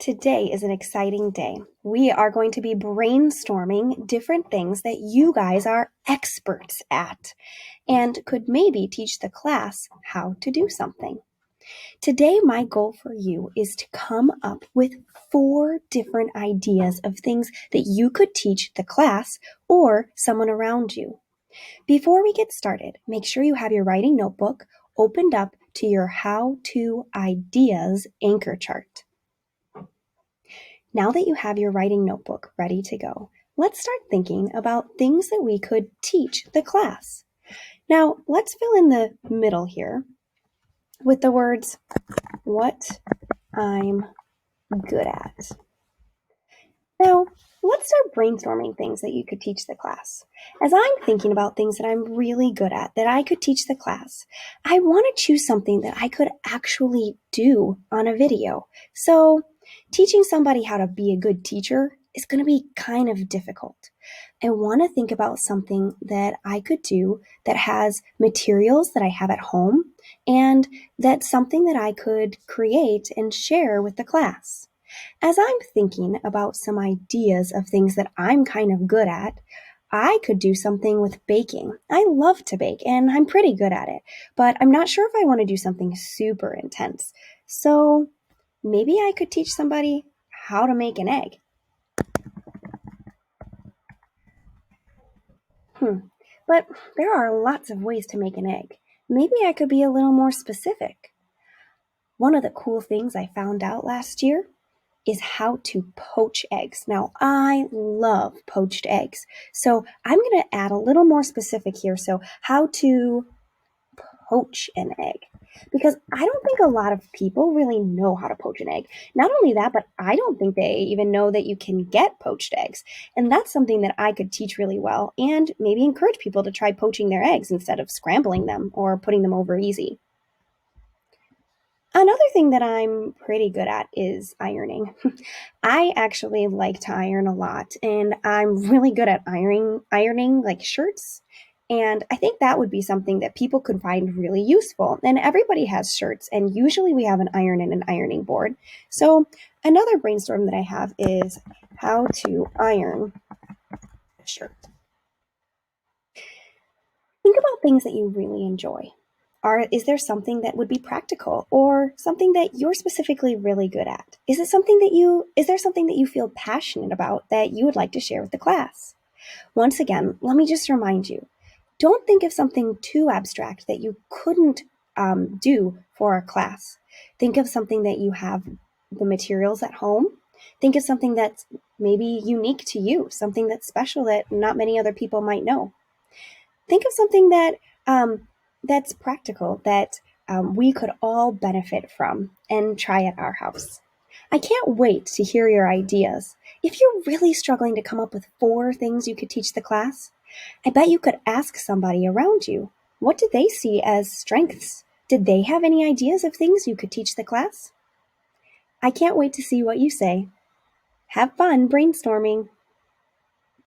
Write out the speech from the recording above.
Today is an exciting day. We are going to be brainstorming different things that you guys are experts at and could maybe teach the class how to do something. Today, my goal for you is to come up with 4 different ideas of things that you could teach the class or someone around you. Before we get started, make sure you have your writing notebook opened up to your How To Ideas anchor chart. Now that you have your writing notebook ready to go, let's start thinking about things that we could teach the class. Now, let's fill in the middle here with the words, what I'm good at. Now, let's start brainstorming things that you could teach the class. As I'm thinking about things that I'm really good at that I could teach the class, I want to choose something that I could actually do on a video. So, teaching somebody how to be a good teacher is going to be kind of difficult. I want to think about something that I could do that has materials that I have at home and that's something that I could create and share with the class. As I'm thinking about some ideas of things that I'm kind of good at, I could do something with baking. I love to bake and I'm pretty good at it, but I'm not sure if I want to do something super intense. So maybe I could teach somebody how to make an egg. But there are lots of ways to make an egg. Maybe I could be a little more specific. One of the cool things I found out last year is how to poach eggs. Now, I love poached eggs. So I'm going to add a little more specific here. So how to poach an egg. Because I don't think a lot of people really know how to poach an egg. Not only that, but I don't think they even know that you can get poached eggs. And that's something that I could teach really well and maybe encourage people to try poaching their eggs instead of scrambling them or putting them over easy. Another thing that I'm pretty good at is ironing. I actually like to iron a lot, and I'm really good at ironing like shirts. And I think that would be something that people could find really useful. And everybody has shirts, and usually we have an iron and an ironing board. So another brainstorm that I have is how to iron a shirt. Think about things that you really enjoy. Is there something that would be practical or something that you're specifically really good at? Is there something that you feel passionate about that you would like to share with the class? Once again, let me just remind you, don't think of something too abstract that you couldn't do for a class. Think of something that you have the materials at home. Think of something that's maybe unique to you, something that's special that not many other people might know. Think of something that's practical, that we could all benefit from and try at our house. I can't wait to hear your ideas. If you're really struggling to come up with 4 things you could teach the class, I bet you could ask somebody around you. What did they see as strengths? Did they have any ideas of things you could teach the class? I can't wait to see what you say. Have fun brainstorming.